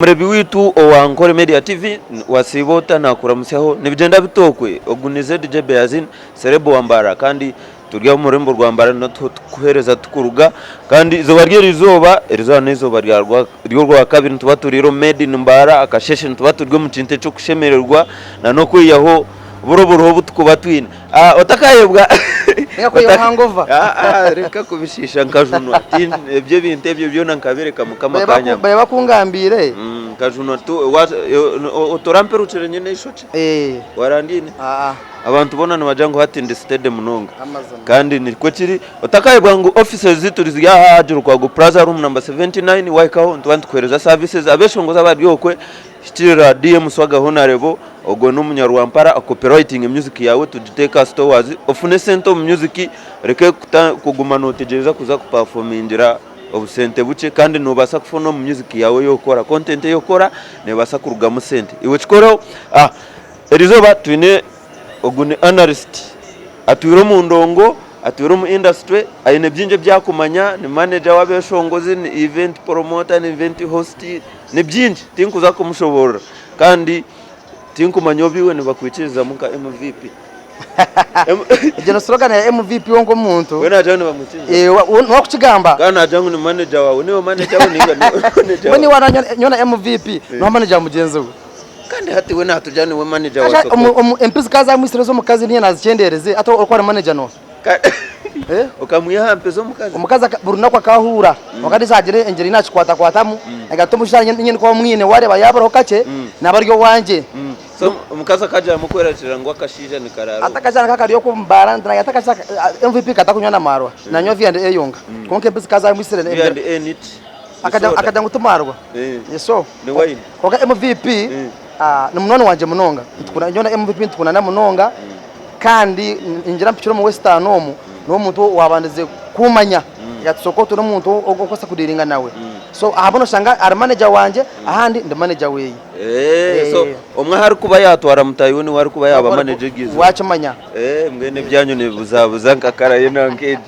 Mrebi witu wa Ankole Media TV wasibota na kuramusyaho nibigenda bitokwe ogunize DJ Beazin Serebo wambara kandi turya umurembo rwambara no kuhereza tukuruga kandi izo izoba n'izoba ryo kabiri tuba turiro made in mbara akasheshe tuba turyo mu cinte cyo kushemererwa na no kwiyaho buroboro butukuba twine otakayebwa Ngako yo hangova reka kubishisha nkajuno ibyo binte byo nankabereka mukamakanya baba kungambire kajuno tu otorampero uceranye n'ishoce warandine abantu bona nabajango hatinde stade munonga kandi niko kiri otakayebwa ngo offices ziturizi ya hajuru kwa go plaza room number 79 waikaho ntwandi kwereza services abeshongoza baryokwe shitira DM swaga honorable ogo n'umunyarwampara a copywriting music yawe tujiteka stores ofune center music reke kuguma notegereza kuza kuperformingira obusente buce kandi nubasa kufona mu music yawe yokora content yokora nebasa kuruga mu sente iwe chikoro erizoba twine ogune analyst atwiro mu ndongo atwiro mu industry ayine byinje byakumanya ni manager wabeshongozi ni event promoter ni event host ni byinje tinkuza kumushobora kandi tinkumanyobiwe ni bakwiciriza muka MVP Ejeno slogan ya MVP wongo muntu wena jana bamucinza wakukigamba kana jangu ni manager wawe niwe manager uninga manager wani waranyona MVP no manager mugenzi we kandi hati wena hatujani we manager wawe MPs kaza mwisiro mu kazi niye nazicendereze ato ukora manager no ukamuyaha mpezo mukazi umukaza buruna kwa kahura wakati sagire engeri nachi kwatamu agatomushanye nyine kwa mwine ware bayabaro kace nabaryo wanje so umukaza kaje amukorera ngo akashije ni kararo atakajana kakariyo kumbara ndana yatakasha MVP katakunyana marwa nanyo vyande eyonga konke MPs kaza mwisiro vyande enit akajya ngutumarwa yeso ni wine koka MVP ni munone wanje munonga tukuna nyona MVP tukuna na munonga kandi injira mpiciro mu Western no muntu wabandize kumanya ya Sokoto no muntu okosa kudiringa nawe so ahabono shanga ari manager wanje ahandi ndi manager weyi so umwe hari kuba yatwara mutayuni wari kuba yaba manager gizo wacamanya mwene byanyu ne buzabuza nkakaraye nankeje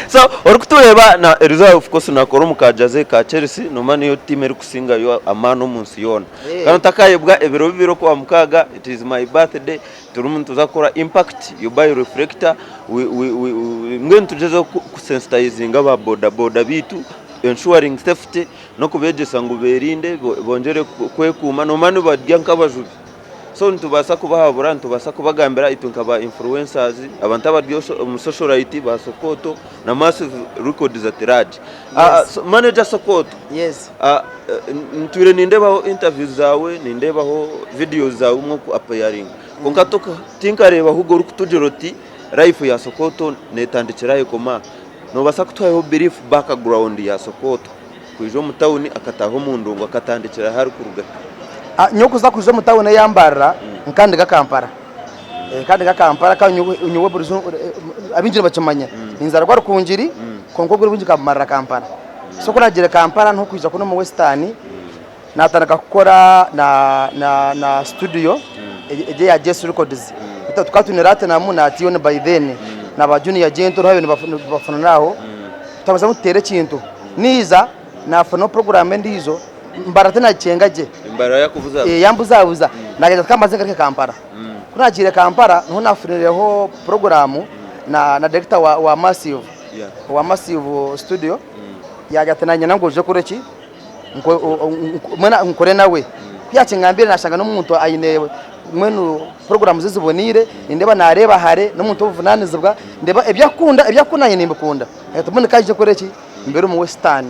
so orikutureba na reserve of course nakora mukajaze ka Chelsea no mani yo team eri kusinga yo amano munsi yona kandi takayebwa ebiro bibiro kwa mukaga it is my birthday turumuntu zakora impact you buy reflector we tugeze ku sensitizing aba boda bitu ensuring safety no kubegesa ngo berinde bongere kwekuma no mani badya nkabajuru so ntubasa kubahabura ntubasa kubagambira itunkaba influencers abantu abaryo mu social right ba Sokoto na massive records za tirage manager Sokoto yes ntwire nindebaho interviews zawe nindebaho videos zawe umwe ku appearing konkatoka tinkareba hugo rukutujeroti life ya Sokoto netandikirayo koma no basa kutwayeho belief background ya Sokoto kwijo mu town akataho mu ndongo akatandikira hari kuruga nyoko za kuje mutawone yambara nkandi gakampara kandi gakampara kanyuwe burizo abinjira bacamanya inzara kwa rukunjiri konko guri bunjika marra kampara so kunagira kampara nto kwiza kuno mu Western natanaga gukora na studio eje ya Jess Records tukatunirate na munati yone by then na ba junior agent ro habene bafana naho tamaza mutere kintu niza na fano program ndizo mbarate na cengaje imbara yakuvuza yambuzabuza nageza kamaze ngake kampara kunakire kampara nto nafurireho program na director wa massive wa massive studio yajatenanye nangoje kureki mwana nkore nawe kyace ngambire nashanga n'umuntu ayine mwenu program zizibonire ndeba nareba hare n'umuntu uvunanizibwa ndeba ebyakunda yene mbikunda tumune kaje kureki imbere mu Western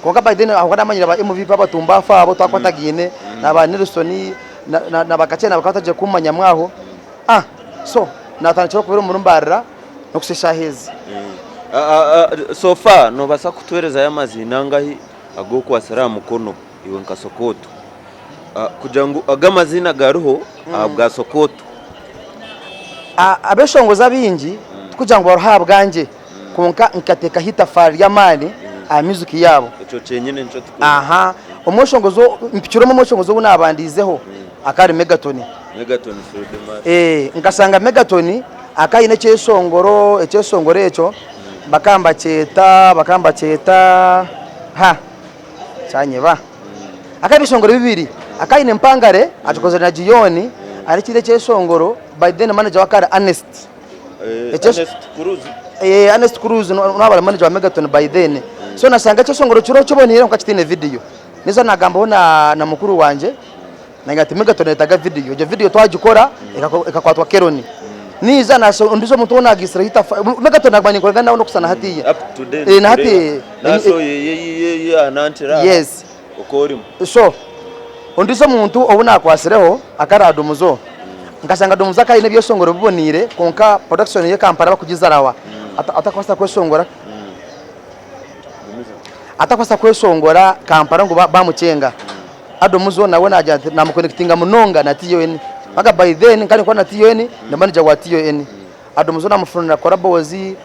konga Biden aho namanyira ba MVP abatumba fabo twakwatagine naba Nelson na bakacena bakataje kumanya mwaho so natanchiro kubera umurumbarira no kusesha hezi so far no basa kutwereza y'amazina ngahi agoko wasara mukono iwe nka Sokoto kujangu agamazina garuho bwa Sokoto abeshongoza binji kujangu baruhabwanje konka nkateka hitafari y'amani music yabo ico cenyene nco tukuru umushongozo mpiciro mu mushongozo unabandizeho akari megatoni for the match nkasanga megatoni akayine cyesongoro eco bakamba ceta cyanyeba akabishongoro bibiri akaine mpangare achokoza na jioni alikire cheshongoro by then manager wa kara Ernest Ernest Cruz n'abala manager wa Megaton by then so nasanga cheshongoro chiro chobonire nkakitine video nizo nagambo na mukuru wanje nangati Megaton etaga video je video twajikora ikakwatwa Keroni niza naso ndizo muntu ona agisira hita Megaton nagbanyi ko ganda no kusana hatiye up to date na hati naso ye anantira yes ukori so ondiso muntu obuna akwasireho akarado muzo nkasanga domuza kaine byosongoro bibonire konka production ye Kampala bakugizarawa atakwasa kwesongora atakwasa kwesongora Kampala ngo bamucenga adomuzo nawe naja namuconnectinga munonga na TON maka by then kali kwa na TON na manager wa TON adomuzo namufuna korabozi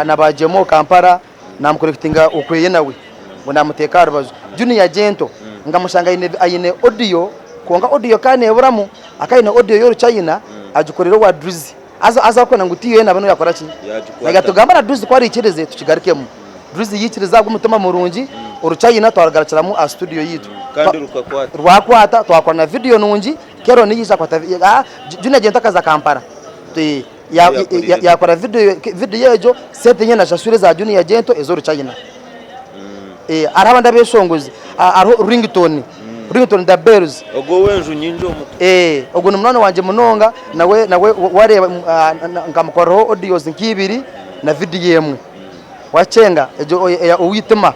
na bajemo Kampala namuconnectinga ukweye nawe ngo namuteka rubazo junior gento ngamushanga ine audio konga audio kane eburamu akaine audio yoru China ajukorero wa Drizi aza ko nangutiye nabano yakora ki nagatugamba na Drizi kwari ikireze tukigarikemo Drizi yikiriza gumutuma murungi oru China twaragaraciramu a studio yitu kandi rwakwata twakora video nungi kero niyisa kwata junior gento kaza Kampala yakora video yejo sete nyena shashure za junior gento ezoru China arabanda beshongozi ringtone da bells ogo wenju nyinjo muto ogo numwana wanje munonga nawe wareba ngamukoroho audios nkibiri na video yemwe wacenga ejo uwitema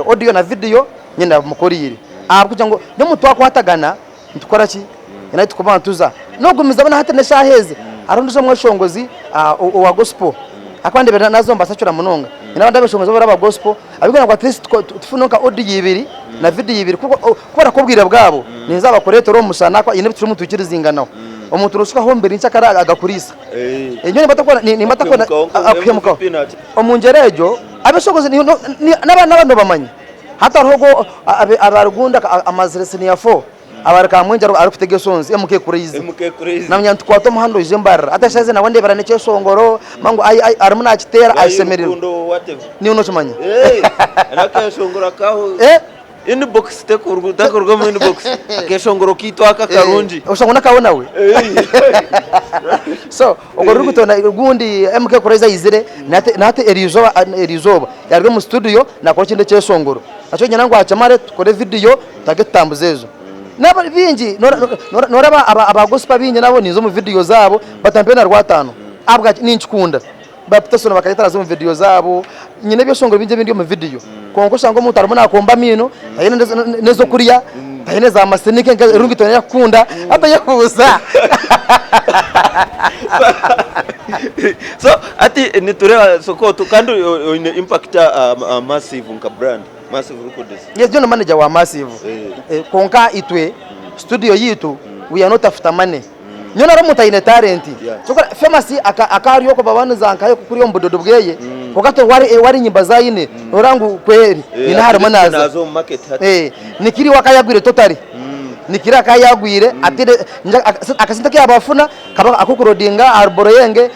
audio na video nyina mukorire kugira ngo no mutu wakwatagana ntukora ki yana tukubana tuza no gumiza bana hatene shaheze arunduzo mweshongozi wa gospel akwande bera nazo mbasacura munonga inabanda beshongozi baraba gospel abigana kwa Kristo tufunuka audio yibiri na video yibiri kubera kubwira bwabo ninza bakorete ro musana kwa ine bituru mutukiriza inganaho omuntu rushika hombere ncyakara agakurisa nyone batakora ni batakora akhemuka omunjerejo abeshogozi n'abandi bamanyi hata rogo abarugunda amazirese ni ya 4 abaraka mwenja arufitege sonzi MK Crazy namnya tukwato muhando jembara atashaze na wande barane cyesongoro mango arumuna akitera ayisemerero ni uno chumanya nakashongora kaho inbox takurwa mu inbox akeshongoro kitwaka karunji ushangona kabona we so ogoruri gutona gundi MK Crazy izire nate erizoba yarwe mu studio nakora kinde cyesongoro acho nyana ngo acamare tukore video tagetambuzezo naba binji noraba abagospa binje nabo nizo mu video zabo batampena rwatano abwa ninchikunda baputasona bakayitara zo mu video zabo nyine byosongoro binje bindi mu video konko shango mutarumuna akomba mino ayene nezo kuriya ayene za masenike rungitone yakunda atayakuza so ati niture Sokoto kandi impact massive nka brand Massive Records. Yes, John manager wa Massive. Konka itwe studio yitu we are not after money. Nyona romuta ine talent. So famous akari yoko babanu zankaye kuri yo mbododo bweye. Kogato wari nyimba za ine orangu kweri ina harimo naza. Nikiri wakayagwire totally. Nikira kayagwire atire akasinta ke abafuna kaba akukurodinga arboro yenge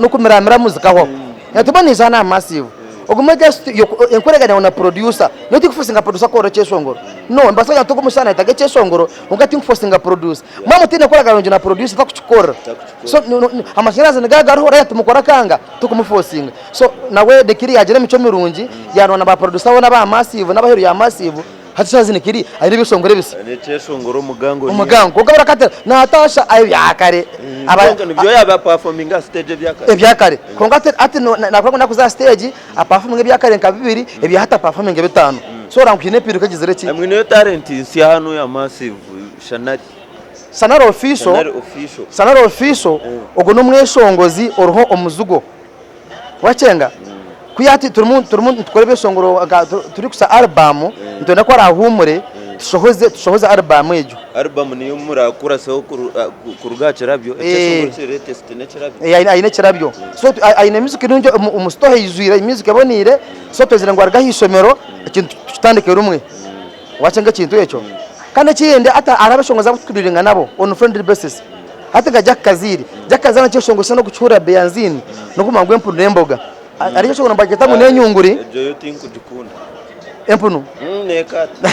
nukumiramira muzika ho. Yatubani sana Massive. Oguma just enkorega na producer no think forcing a producer ko chesongoro no mbasa ya tuko musana itaga chesongoro ungati forcing a producer mama tine koraga na producer takuchukora so amashiraza negaga ro raya tumukora kanga tukumuforcing so nawe dekiri yagire mico mirungi yanona ba producer bona ba Massive n'abaheru ya Massive hatishazi nikiri ari bisongore bisa ne chesongoro umugango kugabara kate natasha ayo yakare abantu nibyo yaba performing stage byakare kongate ati nakora nakuza stage a performing byakare nka bibiri ebya hata performing bitano so rankine piro kagizere ki amwe no talent si hano ya Massive Sanaro official ogo no mweshongozi oroho omuzugo wacenga kuyati turimo tukore besongoro turi kusa album ntona ko arahumure tushohoze album ejo niyo murakura so kurugacirabyo ecyo latest necirabyo ayine cirabyo so ayine music nunje umustohe yizwira music abonire so tezira ngo argahishomero ikintu tutandike rumwe wacenga kintu eco kandi kiyende ata arabashongoza kutudiringa nabo on friendly basis hata gajakaziri jakazana cyeshongoza no gucura beyanzini no kumangwe mpunu nemboga ariyo shobora mbageta mu nenyunguri ejo yo think kudikunda empunu nekata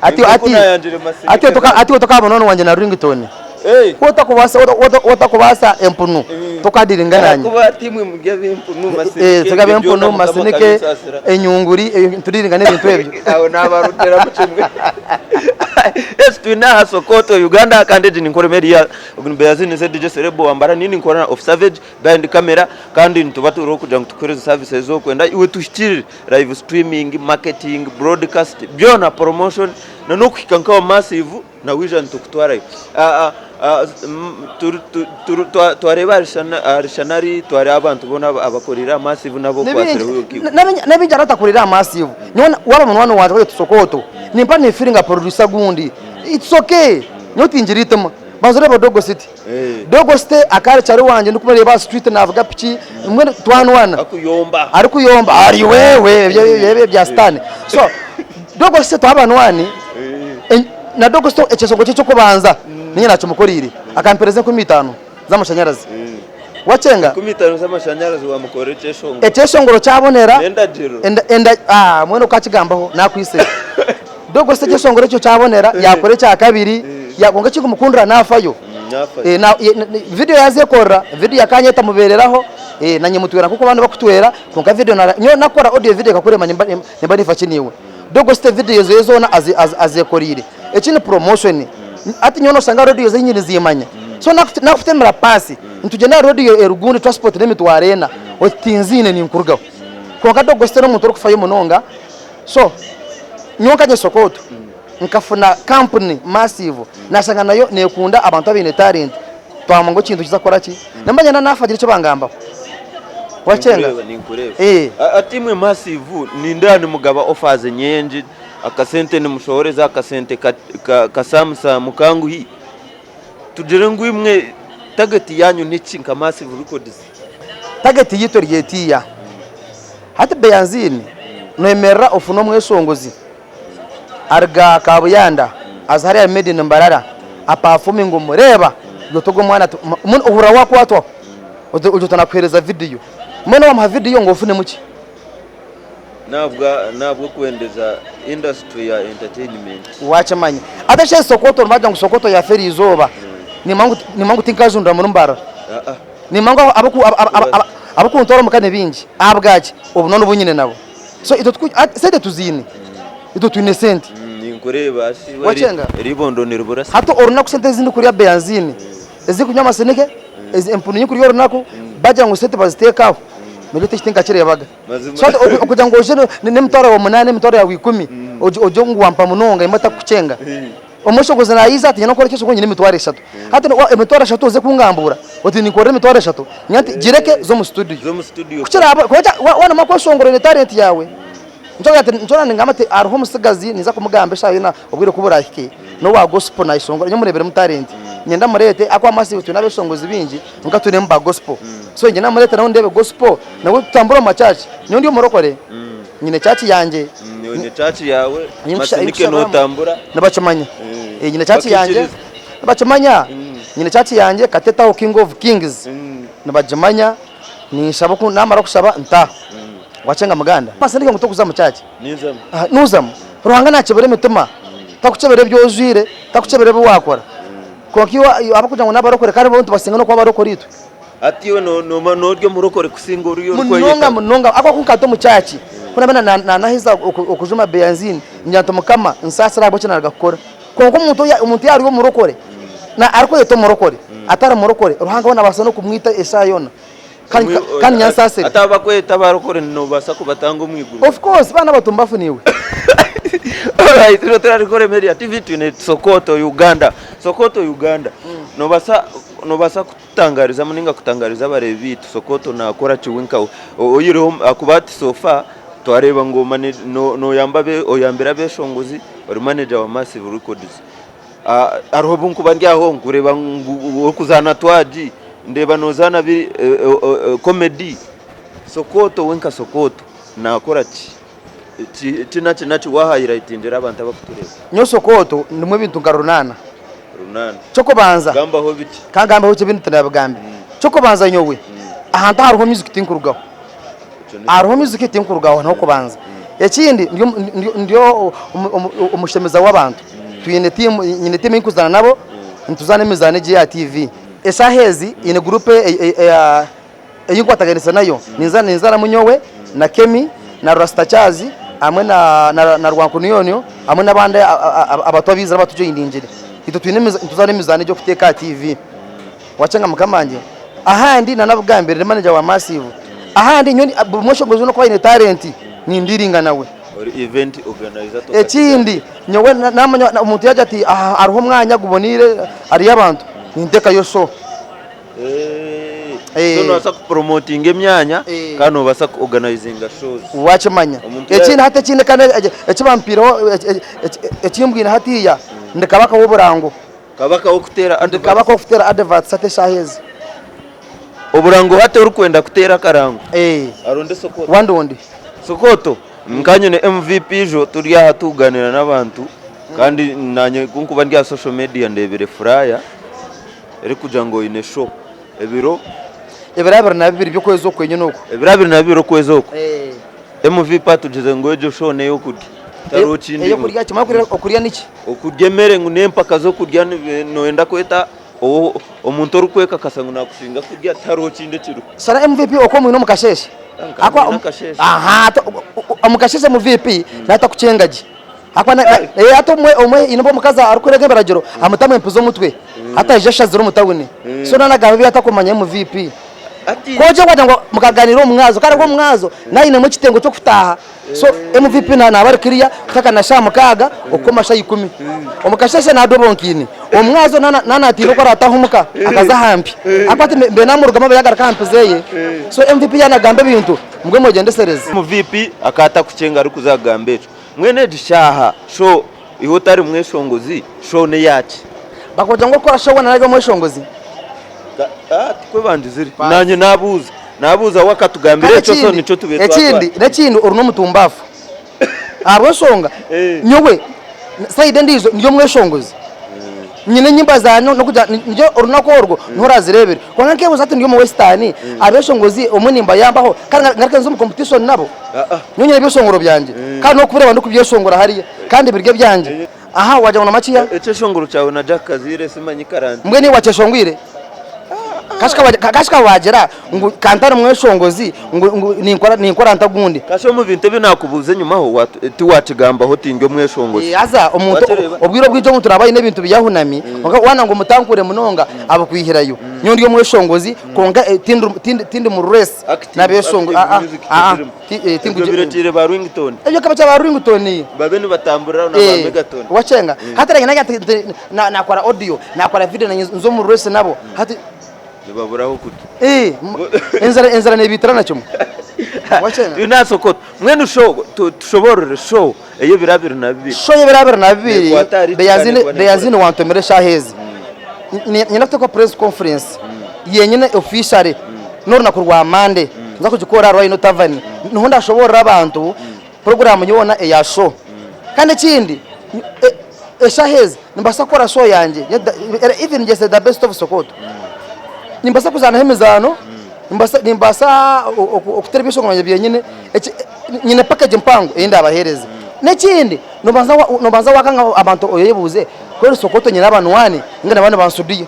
ati tukabona wanje na ringtone Wotakubasa empunu tukadiringananye kuba timwe mugebe empunu masinike tugabe empunu masinike enyunguri tudiringane ibintu ebyo aho nabarutera mucimwe twina Sokoto Uganda kandi NKORE MEDIA Beyazini DJ Serebo wambara nini nkora of savage behind camera kandi ntubaturo kuja tukoreza services zo kwenda iwe tushikire live streaming marketing broadcast byona promotion no kwikanka massive na vision tukutwara twareba arishanari twari abantu bona abakorera massive nabo kwasere huyo kigo nabinjara takorera massive nyona waba munwana waje Sokoto nimpa ni feeling producer gundi it's okay nyotinjiritama bazore Dogo City Dogo City akare cyari wanje ndikumureba street navuga piki mwe twanwana akuyomba ari wewe bya stane so Dogo City twabanwani na Dogo City ekesongo cyo kubanza ninye nacho mukorire akampereza ku 5 z'amashanyarazi wacenga ku 5 z'amashanyarazi wa mukorece shongo ekeshongoro cyabonera enda mwene ukakigambaho nakwise Dogo City ekeshongoro cyo cyabonera yakore cya kabiri yagonga kiko mukundira nafayo na video yazekora video yakanyeta mubereraho nanye mutwera kuko abantu bakutwera konka video nakora audio video kakurema nimba nifakiniwe Dogo City video zezona azekorire ekini promotion ati nyono sanga radio zenyini zimanya so nakutemera pasi ntugenda radio erugundi transport limited arena otinzine ni nkurgaho konka Dogo City no mutoro kufayo munonga so nyonka je Sokoto nkafuna company massive nasanga nayo nekunda abantu abine talent twamango kintu kizakora ki nambanya nafagira cyo bangamba wacenga atimwe massive ni ndani mugaba offers nyenje akasente ni mushoreza akasente kasamsa mukangu hi tugere ngwimwe target yanyu niki nka massive records target yito ryetiya hati beyanzini nemera ofuno mwesongozi arga kabuyanda azhari made in Mbarara performing umureba yotogo mwana umuntu uhura wako wato ujutana kwereza video mwana wa video ngo ufune muki nabwo kwendeza industry ya entertainment wacha manya atashe Sokoto maja ngo Sokoto ya feri izoba ni mangu tinkazunda mu Mbara ni mangu abaku ntoro mukane binji abgaje ubu none ubunyine nabo so ito sede tuzini ito tuinesenti ninkureba wari ribondo nirburasa hato oruna kusente zindi kuri beyanzini ezikunyama seneke ezi empunu nyikuri yorunako baja ngo sente bazitekaho Milite chitinga chire yabaga so okuja ngo uje ne mtora wa 8 mtora ya 10 ojo ngo wampa munonga imata kucenga omushogoza na yiza ati nokora cyose konyine mitware 3 hata mitware 3 uze kungambura oti nikore mitware 3 nyanti jireke zo mu studio kuchira wana makwashongoro ne talent yawe njona ningamate arho musigazi niza kumugambe shayina ubwire kuburahike no wa gospel na isongoro nyamurebere mu talent nyenda murete akwa massive tunabeshongozi binji ngatune mba gospel so njena murete naho ndebe gospel nawe tutambura machachi nyo ndi murokore nyine chachi yanje nyine chachi yawe masinike no tambura nabacamanya nyine chachi yanje nabacamanya nyine chachi yanje kateta king of kings nabajamanya ni shabaku namara kushaba nta wacenga muganda masinike ngutokuza muchachi nuzam ruhanga nakebere mitima takucebere byozwire takucebere bwakora kokiwa abakuja ngo nabarokore kandi bontu basenga no kwa barokore itu atiwe no ryo murokore kusinga uriyo munonga akwa kunkato muchachi kuna bana nahiza okujuma beyanzini nyanto mukama nsasira abo cyana gakora konko umuntu yari yo murokore na ariko yeto murokore atara murokore ruhanga bona basa no kumwita esayona kandi nyansasira atabakweta barokore no basa kubatanga umwiguru of course bana batumbafu niwe alright NKORE MEDIA TV tune Sokoto Uganda no basa kutangariza muninga kutangariza barebi Sokoto na akora chiwinka oyiro akubati sofa twareba ngoma no yambabe oyambira beshongozi ori manager wa Massive Records arobo nkubandya ho ngureba kuzana twaji ndeba nozana bi comedy Sokoto wenka Sokoto na akora chinachi wa highlight ndera abantu abakutureba nyo Sokoto nimwe bintu ngarunana choko banza gamba ho biti kangamba ho cibintu tanabagambi choko banza nyowe ahanta hariho music tinkurugaho hariho music tinkurugaho nako banza ekindi ndio umushemeza w'abantu tuyine timu inkuzana nabo ntuzane mizane ya TV esahezi ine groupe eyinkwataganisa nayo ninzana munyowe na Kemi na Rastachazi amwe na Rwankuniyonyo amwe nabandi abatwabiza batuje indinjire ito tuzane mizane yo kuteka TV wacanga mukamanje ahandi nanabugambere manager wa Massive ahandi nyoni mushongozo no kwa ine talent ni ndiringa nawe event organizer to ekindi nyowe namanya umuntu yaje ati ariho mwanya gubonire ari yabantu ninteka yo so so no asa promoting emyanya kano basa organizing shows wache manya ekindi hate kindi kana ekibampiro ekimbwina hatiya ndikabaka woburango kabaka okutera adverts ate shahezi oburango hate urukwenda kutera karango aronde Sokoto wandondi Sokoto nkanye ne MVP jo turi aha tuganira n'abantu kandi nanye kunkuba ndi social media ndebere flyer eri kuja ngo ine show ebiro na bibiri byo kwezo kwenye nuko ebirabiri na bibiri kwezo ko MVP atugeze ngo ejo show ne yo kudi tarokindi eyo kurya cyama kurya niki okugemere ngo nempaka zo kurya noenda kweta omuntu orukweka kasango nakushinga kurya tarokindi kiru sara MVP okomwe no mukasheshe akwa amukasheshe mu VP nata kucengaji akwa ato omwe inombo mukaza arukurege baragero amutamwe mpuzo mutwe hata jesha zero mutawune so nanagabe atakomanya mu VP koje kwata ngo mukaganira umwazo kare ko umwazo nayi ne mu kitengo cyo kutaha so MVP na abari kiriya kaka na sha mukaga okomasha 10 omukasheshe na dobonkini omwazo nana atiro ko ratahumuka akaza hampi akwate mbe namurugama bayagara kampezeye so MVP yanagambe bintu mugwe mugende sereze mu VP akata kucenga ari kuzagambe mwene dishaha show ihotari mweshongozi show ne yachi bakoja ngo kora show na mweshongozi twe bandi ziri nanye nabuza wakatugambire cyo so nico tubetwa ekindi uruno mutumbafu arwashonga nyowe side ndizo nyo mweshongozi nyine nyimba zano no kuja nyo urunako orgo ntorazirebere kwanga kebuza ati nyo mu Western abeshongozi omunimba yambaho kandi ngarkenzo mu competition nabo nyine ibishongoro byanje kandi no kubireba ndo kubyeshongora hariya kandi birge byanje aha waje mu makiya eceshongoro cyawe na Jack Kazire simanyi karandi mbwe ni waceshongwire kashika wagera ngo kantara mweshongozi ngo ninkora ntagundi kasho mu bintu binakubuze nyuma ho tiwacigamba ho tingyo mweshongozi aza umuntu obwiro bw'icyo muntu rabaye n'ibintu byahunami wana ngo mutankure munonga abakwihirayo nyundi yo mweshongozi konga tindi mu race nabeshongo tingu biretire ba Rington ejo kabacha ba Rington babeni batambura na ba Megaton wacenga hatara ngana nakora audio nakora video nzo mu race nabo hati baburaho kuti enzara nebitrana cyo wachenga ina Sokoto mwene show tushoborere show eyo birabiri na bibiri beyazine wantomere shahezi nyinafite ko press conference yenyine officially noro nakurwa amande nza kujikora Rhino Tervan niho ndashobora abantu program nyibona ya show kandi kindi shahezi nimbasa kora show yanje even just the best of Sokoto nimbasa kuzana hemezano nimbasa okuterebisho ngomanya byenyine nyine package mpango enda abahereza nekindi nobanza wakanga abantu oyebuze kwero Sokoto nyina abantu wane ngana bana bansudiye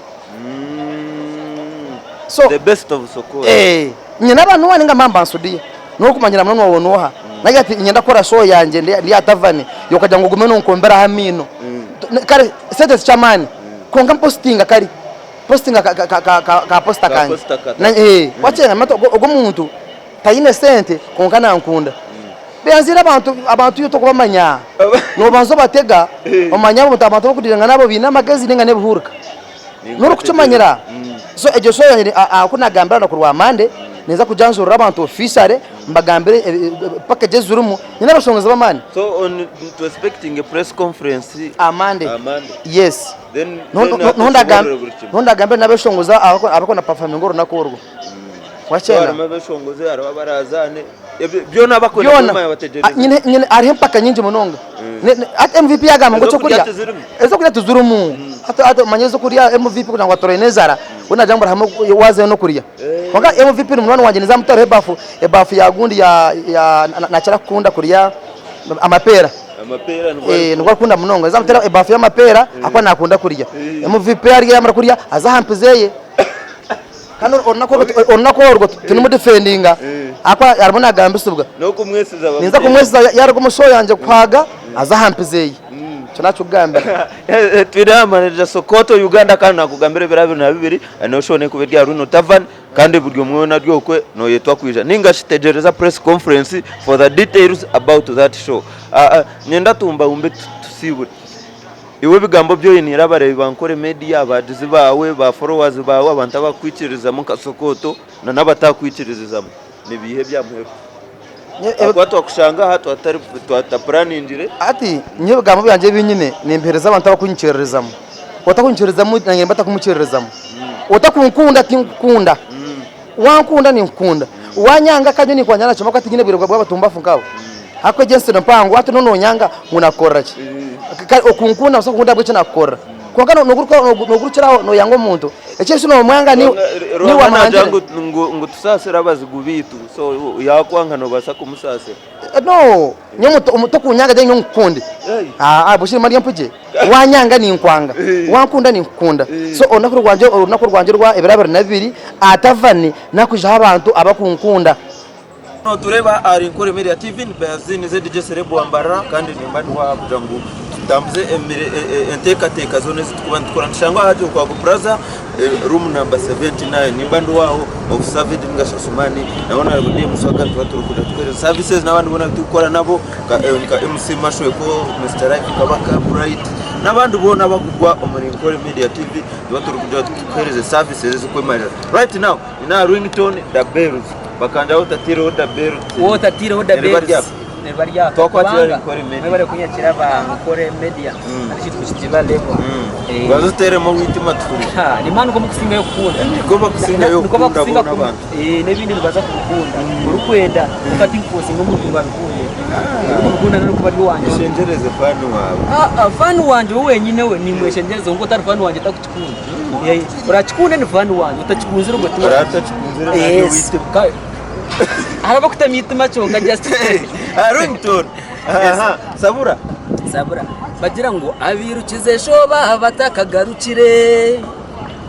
so the best of Sokoto nyina abantu wane ngamba bansudiye no kumanyira mwana wawonoha nagati nyenda kora show yanje ndi atavani yokaja ngo gume no nkombera hamino kare sete chamani konga postinga kari postinga ka posta kanje na wachenga mato ogo muntu tayine sente konkana nkunda beanzira abantu yuto kubamanya no banzo batega omanya muntu abantu bakudira nabo bina magazine ngane buhuruka nuru kucumanyira so ejo so akuna gambira no kurwa mande neza kujanzura abantu official mbagambire package zurumu nyina bashongoza bamani so on to expecting a press conference amande yes then nonda gambira nabashongoza abakona performing ngoro nakorwa wachena nabashongoza araba barazane byona bakona nyuma yabategereza nyine ari mpaka nyinji munonga at MVP yagamba ngo cyo kurya ezo kurya tuzurumu hata manyezo kurya MVP kugira ngo atorenezara una jambo hamwe waze no kurya wanga MVP ni mwana wanje nizamutara ebafu yagundi ya nachara kunda kurya amapera amapera nuko akunda munongo azamutera ebafu y'amapera akwa nakunda kurya MVP ari yamara kurya azahampizeye kandi onako urwo tunimo defendinga akwa arabona gambisubwa no kumwesiza ababyeyi ninza kumwesiza yargo musho yanje kwaga azahampizeye cyo nacu gambira twira manager Sokoto Uganda kandi nakugambire birabe na bibiri anoshone kubirya Rhino Tervan kandi buryo mwona ryokwe no yetwa kwija ninga shitegereza press conference for the details about that show nenda tumba umbe tusibure iwe bigambo byo yinira bareba Ankole Media abagizi bawe ba followers bawe abantu abakwikiriza mu Sokoto na nabatakwikiriza nibihe byamwe Watu wakushanga hatu ataplaningire ati nye bigambo byanje binyine nimpereza abantu abakunyikererezamo watakunyikererezamo nange batakumukererezamo utakunkunda ati nkunda wankunda ni nkunda wanyanga kanyo ni kwanyana choma kati nyine birwa bwabatumbafu ngabo hako jense mpango watu nono nyanga munakora ki okunkunda usakunda bwe nakora kwangana nogurukiraho no yango muntu ekyesho no mwanga ni wamanje ngo tusasira bazigubitu so yakwanga no basa kumusasira no nyomuto umutoku nyanga je nkunde bushiri mariya mpuje wanyanga ni nkwanga wankunda ni nkunda so onako rwanje rwa ebirabere nabiri atavani nakuja abantu abakunkunda no tureba ari NKORE Media TV ni bazini ZDJ Serebo ambara kandi ni mbandi wa bujangu tamze enteka zone zitukubantukorana haje kwa Plaza room number 79 ni mbandi wao of service ngasha Sumani naona ndi muswaga twaturukuda tukere services nabandi bona tukora nabo ka MC Mashwe ko Mr. Life kabaka bright nabandi bona bagugwa muri NKORE Media TV twaturukuda tukereze services zikwemarira right now ina ringtone the bells bakanda utatire oda bell utatire oda bell nebarya twakwatira NKORE Media nebare kunyakira ba NKORE Media ari kushitira level bazotere mu witima tukuri ni manu ko mukusinga yo kukunda niko bakusinga yo kukunda abantu nebindi bibaza kukunda urukwenda ufati nkosi ngo muntu babikunda ukunda no kuba ari wanje shengereze fani wawe fani wanje wowe wenyine we ni mweshengereze ngo tari fani wanje takukunda urachikunda ni fani wanje utachikunzira ngo tu uratachikunzira witima araba kutamitima chonga just ringtone sabura bagira ngo abirukize shoba batakagarukire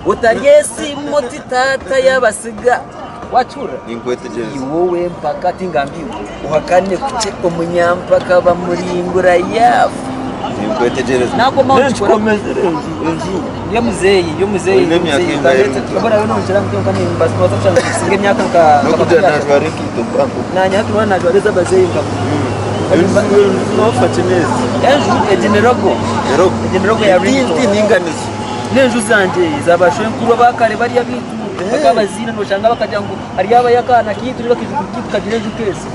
utariesi moti tata yabasiga wacura ingwetegereza wowe mpaka tingambiwe uhakane kuce umunyampaka bamurimbura yafu ingwetegereza nako mauti yo muzeyi kabara yo nonjera mbyonka ni mbasi twatashanga singe myaka nka nakujana kito nanya hatu wana najwaleza bazeyi ngabo no fatinezi generogo ya Rhino ninganizo nenju zanje zabashwe nkuba bakare bari yabitu bakabazina no shanga bakajya ngo ari yaba yakana kitu bakijukira jukesi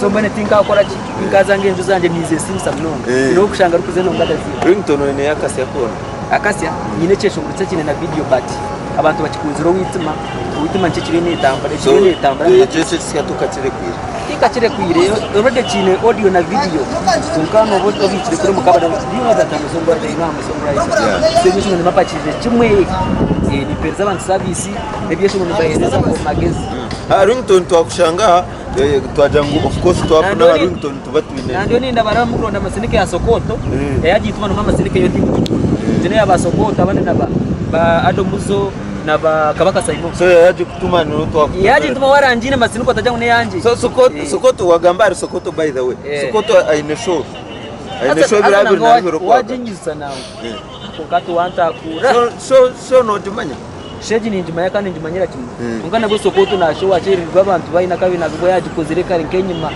so mbone tinka akora ki ingazange enju zanje nize simsa mnonga no kushanga rukuze no ngadazi ringtone ne yakasi yakona akasya nyine cesho ngurutse kine na video but abantu bakikunziro witima ncikire ni tambara cyo ni tambara cece cyatukatsire kwira ikakire kwire already kine audio na video tunkano bo bicire kuri mukabada niyo batangazo ngo ari inama sunrise se bisho ni mapachije kimwe ni perza abantu service ebyesho ni bayereza ko magezi ringtone twakushanga twajangu of course twapuna ringtone tubatwine ndio ni ndabara muronda masinike ya Sokoto yagituma no masinike yo tingu jene ya Sokoto abane na ba adomuzo na ba kabaka saimo so yaje kutuma no twakushanga yaje tuma waranjine masiniko tajangu ne yanje so Sokoto wagambare Sokoto by the way Sokoto aine show birabiri na biro kwa wajinyisa nawe kokatu wanta kura so no jumanya sheji ni njuma yakane njumanyira kimwe ungana bwo Sokoto na show achiri abantu bayina kabi nago yaje kuzireka nkenyima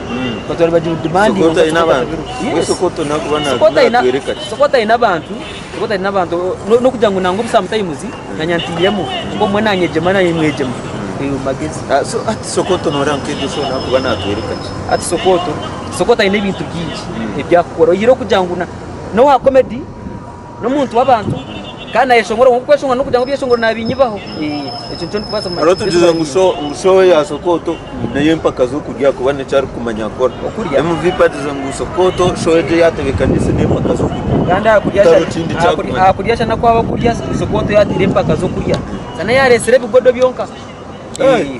batori baje demand Sokoto ina abantu Sokoto nakubana Sokoto ina abantu no kujangu nango sometimes nanyantiyemo ngo mwananye mana yimwejema magezi so ati Sokoto no rankedo so nakubana atwereka ati Sokoto ina ibintu byinshi ibyakora yiro kujangu no wa comedy no muntu wabantu kana yeshongora ngokweshongora no kujangu byeshongora nabinyibaho eco cyo kubaza mu rero tugize ngusho ya Sokoto nayo mpaka zo kujya kubane cyari kumanya akora MV padiza ngo Sokoto shoje yatebekanise ne mpaka zo kandi akuryasha na kwaba kurya Sokoto yatire mpaka zo kurya sana yaresere bigodo byonka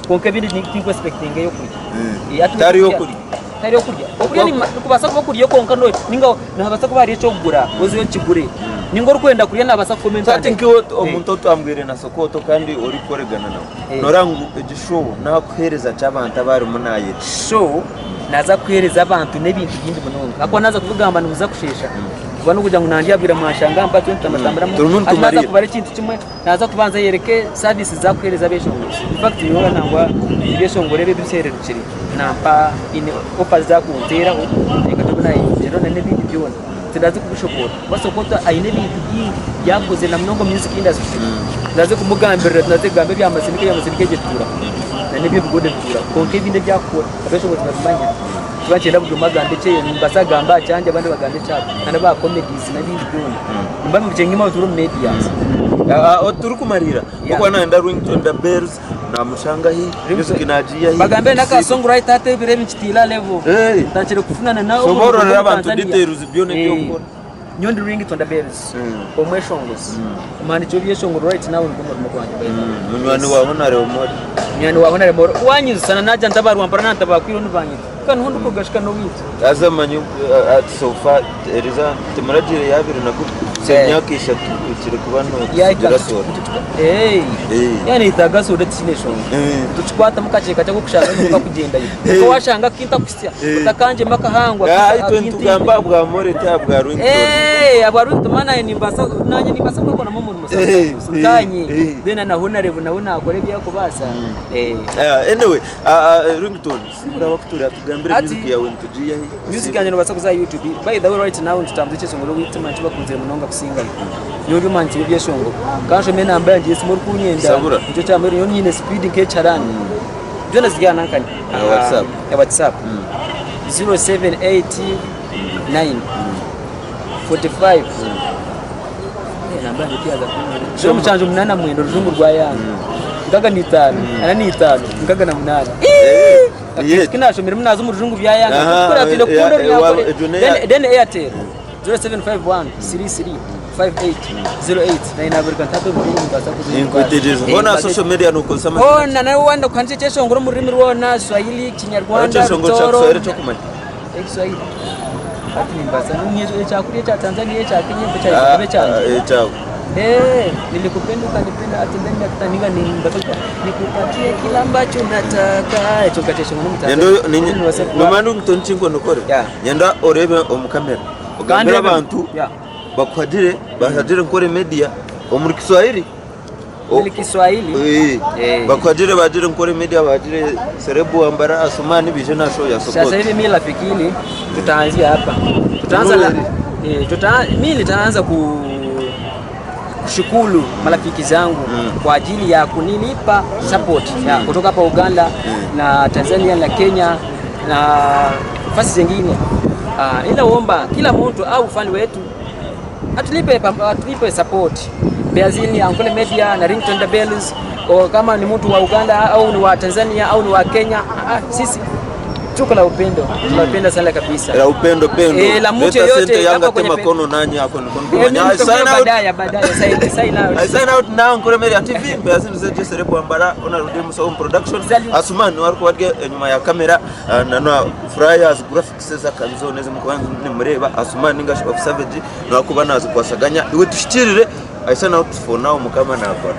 konke bindi ni expecting yo kurya tari yo kuri ntari yo kurya okurya ni kubasa ko kurya konka no ninga nabasa ko bari cyo kugura ozi yo kigure ningo rukwenda kurya nabasa komenta ati nkiwo omuntu otambwire na Sokoto kandi uri koregana nawe norangu egishobo nakuhereza cy'abantu abari munaye show naza kuhereza abantu n'ibintu bindi munonga ako naza kuvugamba nuza kushesha kuba no kugira ngo nandi yabwira mwashanga mpa cyo ntamatambara mu naza kubare kintu kimwe naza kubanza yereke services za kuhereza beshongo in fact niho nangwa beshongo rero duserera ukiri nampa ine offers za kuntera reka tubona rero n'ibindi byone ndaze kubishobora Sokoto ayine bintu byaguze na mnongo music industry ndaze kumugambira ndaze gambe byamasinike getura n'ibyo bigode bitura konke binde byakora abeshongo tubamanya tubakenda bugumagande cye nimbasa gamba cyanje abandi bagande cyane kandi ba comedies n'ibindi byone nimba mubyenye mu turu media turi kumarira kuko nanda Rington the Bells na mushanga hi music nagiye hi bagambe naka songwriter ate bire bichitila level tachire kufunana nawo so borora abantu details byone byo nyondi Rington the Bells omweshongos mani cyo byeshongo right now ngomba mukwanje munywani wabona rero mori nyani wabona rero wanyiza sana naja ndabarwa mpara ntabakwiro nubanye kandi hundu kugashika no witse azamanyu at so far eriza temuragire yabiri nako senyakisha tukire kubano yagaso yani itagaso destination tuchikwata mukacheka cyo kushaka nuka kugenda ko washanga kinta kusya utakanje makahangwa tugamba bwa more tabwa Rington abwa Rington mana ni mbasa nanye ni mbasa ko na mumuntu musakanye bena na honare na akore bya kubasa anyway Rington sibura bakutura tugambire music yawe ntugiye music yanjye nubasa kuza YouTube by the way right now ntutambuze cyesongoro witima cyo bakunze munonga kusinga nyori manchi byeshongo kanjo mena ambaye ngiye simuri kunyenda icyo cyamere yo nyine speed ke charani byona zigana nankani WhatsApp 0789 45 namba ndikiaza cyo mucanje munana mwendo rujungu rwa yanga ngaga ni 5 ana ni 5 ngaga na munana kina shomere munazo mu rujungu bya yanga kora tinde kundo ryakore then Airtel 0751 33 5808 na inabereka tato muri mbasa kuzinga bona social media nuko sama bona nawe wanda kwanje cyeshongoro mu rurimi rwona Swahili Kinyarwanda Kiswahili cyo kumanya Kiswahili ati mbasa n'umyezo cyakuriye cya Tanzania cya Kenya cyao nilikupenda ukanipenda atendeni ataniga ni mbatoka nikupatie kila ambacho nataka cyo kateshongoro mutaza no mandu ntoncingo nokore yenda orebe omukamera ugambira abantu bakwajire bahajire NKORE Media omuri Kiswahili bakwajire bajire NKORE Media bajire serebu ambara asumani bije na show ya Sokoto. Sasa hivi mimi nafikiri tutaanzia hapa mimi nitaanza kushukuru marafiki zangu kwa ajili ya kunilipa support kutoka hapa Uganda na Tanzania na Kenya na nafasi zingine ila omba kila mtu au fani wetu atulipe support Beazini Ankole Media na Rington the Bells kama ni mtu wa Uganda au ni wa Tanzania au ni wa Kenya sisi tuko la upendo tunapenda sana kabisa la upendo la mtu yote hapa kwenye makono nani yako ni baadaye sign out na NKORE Media TV Beazini zeje serebu ambara onarudi muso production asumani wariko wage nyuma ya kamera na flyers graphics za kanzo neze mukwanzu ni mureba asumani ngash of savage no kuba nazo kwasaganya iwe tushikirire I sign out for now mukama na akora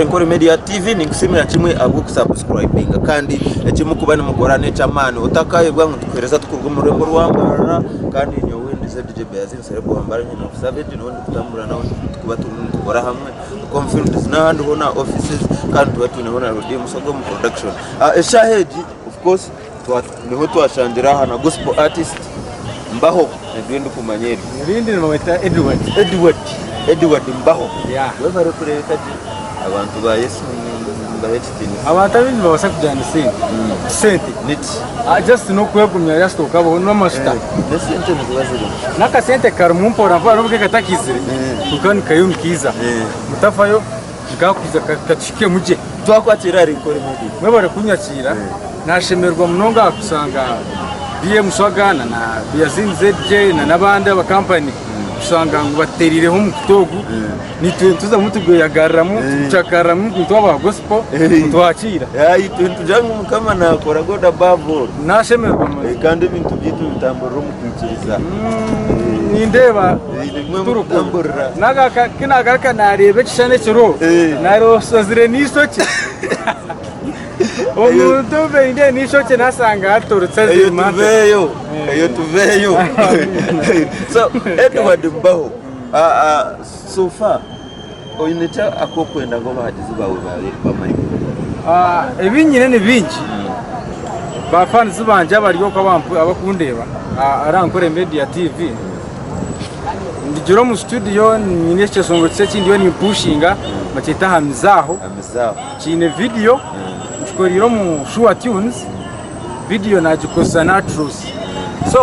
NKORE Media TV ningusimira kimwe abo kusubscribinga kandi ekimu kubana mukorane cyamani utakaye bwangu tukereza tukurwa mu rembo rwambara kandi nyowe ndize DJ Beazini serebu ambara nyine of savage no ndutambura nawe tukuba tukora hamwe confidence na handi hona offices kandi watu nabona rodi musogo mu production eshaheji of course niho twashangira hana gospel artist mbaho ndwende kumanyeri irindi nometa Edward mbaho wewe bari kureka abantu ba Yesu bahetse abantu abindi babasha kujyana sente niti just no kwegumya yastoka bo no mashita sente nzibazira naka sente karumumpora mva no keka takizire tukani kayumkiza mutafayo ngakuza kachike muje twakwatira NKORE Media mwe bare kunyakira nashemerwa munonga akusanga BM Swagana na Beazini ZJ na nabandi aba company kusanga ngo baterireho mu kutogu nituza mutugoyagaramo cakaramu kutwa gospel twakira tujyangu kama nakora goda babo nashemerwa kandi ibintu byitu bitambura mu kwikiriza nindeba turukambura naga kinagaruka narebe cyane cyo narosozire nisoke umuntu bende nishoke nasanga haturutse zima ayo tuveyo so Edward Mbaho so far oyineta akokwenda ngo bahagize bawe bamari ebinyine ni bingi bafans banje abariyo ko abakundeba Ankole Media TV ndijoro mu studio nyine cyesongo cy'ikindi ni pushinga bakita hamizaho kine video ushkoriro mu Sure Tunes video najikosa naturals so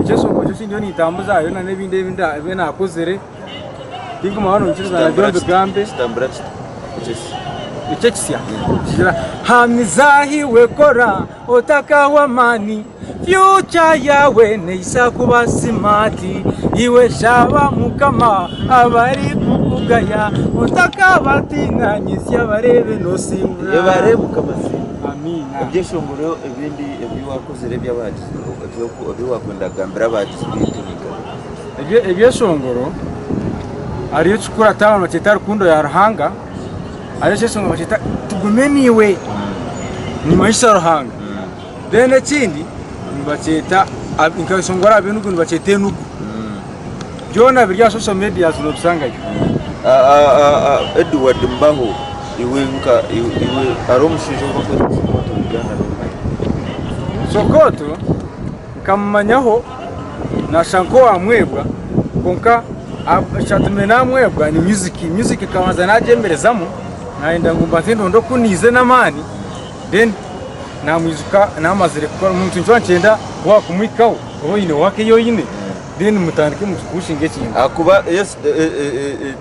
cyesongo cy'ikindi ni tambuzayo na nebinde bina akozere kingo mahano nchiza na gombe gambe Ichekisia hamizahi wekora otakawa mani future yawe neisa kuba simati iwe shaba mukama abari kukugaya otakabatinganye syabarebe no simbura yabare mukamasi amina ibyeshongoro ibindi ebiwakozere byabagize ebiwakwenda gambira bagize bitunika ibyeshongoro ariyo chukura tawa macheta rukundo ya ruhanga arishesonga bachita tugumeniwe ni maisha ruhanga dene chindi bacheta inkasongora bintu bachete nugu byona birya social media zo bisanga Edward Mbaho iwe aromushije ko Sokoto Uganda Sokoto kamanyaho na shanko amwebwa konka achatumena amwebwa ni music kamanza najemberezamo naenda ngumba tendo ndo kunize namani then namwizuka namazire ko umuntu ncyenda wa kumwikaho oyine wake yoyine then mutandike mukushinge kinga akuba yes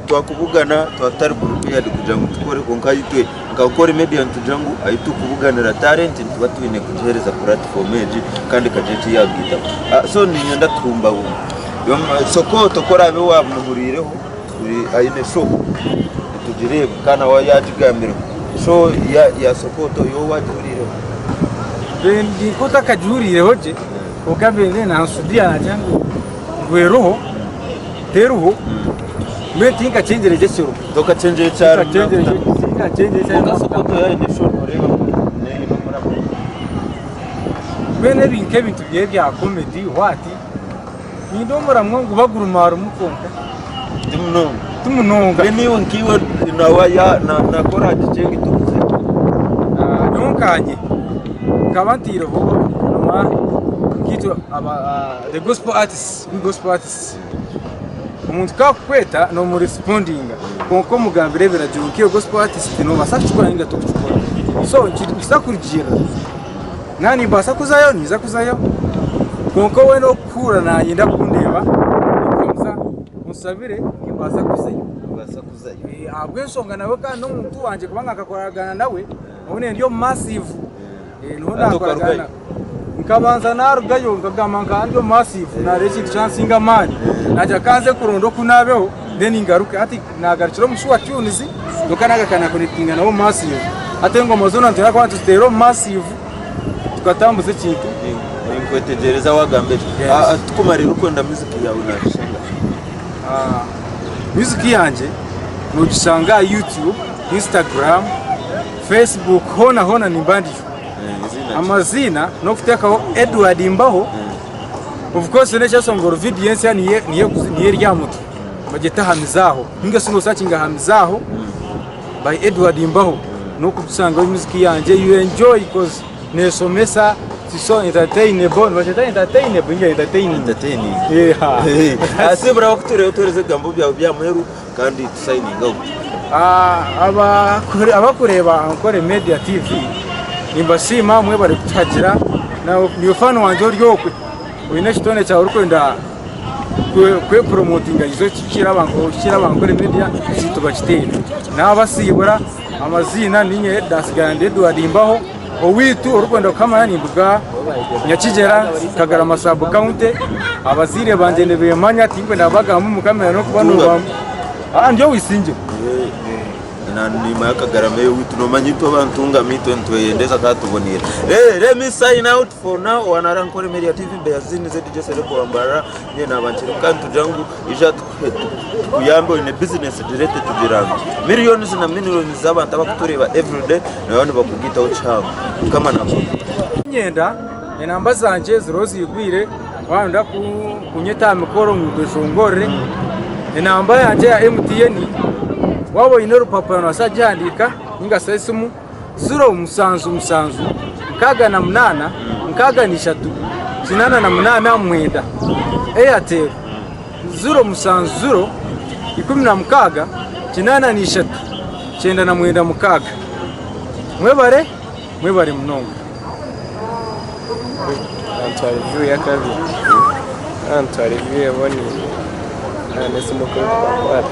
twakubugana twatari group yadi kujangu tukore konka yitwe NKORE Media tujangu ayitu kubuganira talent tuba twine kujereza platform eji kandi kajeti yabwita so ni nyanda tumba wo Sokoto korabe wamurireho uri ayine show tujire kana wa yajigambira so ya Sokoto yo wajurireho bendi kutaka jurireho je ukabene na sudia na jangu gweroho teruho metinga chengere je siro toka chengere cyaro chengere cyaro Sokoto ya ine show reba nene bakora bene binke bintu bya comedy wati nindomora mwangu bagurumara mukonka tumunonga beni wonkiwe nawaya na kora gicenge tukuze nonkanye kabantiro ho noma kitu the gospel artists umuntu kakweta no mu respondinga konko mugambire birajukiye gospel artist no basachukura inga tukukora so kisakurikira nani basa kuzayo niza kuzayo konko we no kura na yenda kundeba komza musabire basa kuzayo abwensonga nawe kandi no muntu wanje kubanga akakoragana nawe ubone ndiyo massive no nakoragana nkabanza narugayo ngagama ndiyo massive na rechi chance ingamani naja kanze kurondo kunabeho then ingaruke ati nagarukiro mu Sure Tunes dokanaga kana connectinga nawo massive atengo mazona ntera kwa tutero massive tukatambuze kintu nkwetegereza wagambe tukumarira ukonda music yawe nashanga music yanje nujisanga YouTube, Instagram, Facebook hona nimbandi amazina no kutekaho Edward Mbaho of course necha songoro video yense niye ryamuto bageta hamizaho ningesuno searchinga hamizaho by Edward Mbaho no kusanga music yanje you enjoy because nesomesa so entertainable bageta entertainable inga entertaining asebra wakutoreze gambo bya muheru kandi tusayininga abakureba Ankole Media TV nimbashima mwe bari kutagira na niyo fan wanje ryokwe wine kitone cya urukwenda kwe promotinga izo kikira Ankole Media tubakitera nabasibura amazina ninye dasigande Edward Mbaho owitu urukwenda kamana nimbuga nyakigera Kagarama sub county abazire banjene bemanya tikwenda bagamu mukamera no kubano ndio wisinje na nima Kagarama witu no manyito bantunga mito ntweyendeza katubonera let me sign out for now wana Ankole Media TV Beazini ZJ Seleko Ambara nye na banchiro kantu jangu ija kuyambo in business direct tujiranga millions na millions z'abantu abakutureba every day na bano bakugita uchangu kama nako nyenda enamba zanje zirozi igwire wanda kunyeta mikoro ngweshongore enamba yanje ya MTN wabo inero papa nasajandika ninga saisumu 0 nkaga na munana nkaga ni 3 sinana na munana mwenda Airtel 0 16 kinana ni 3 cyenda na mwenda mukaga mwebare mnongo Antariview ya kabi Antariview yaboni nesimuko kwa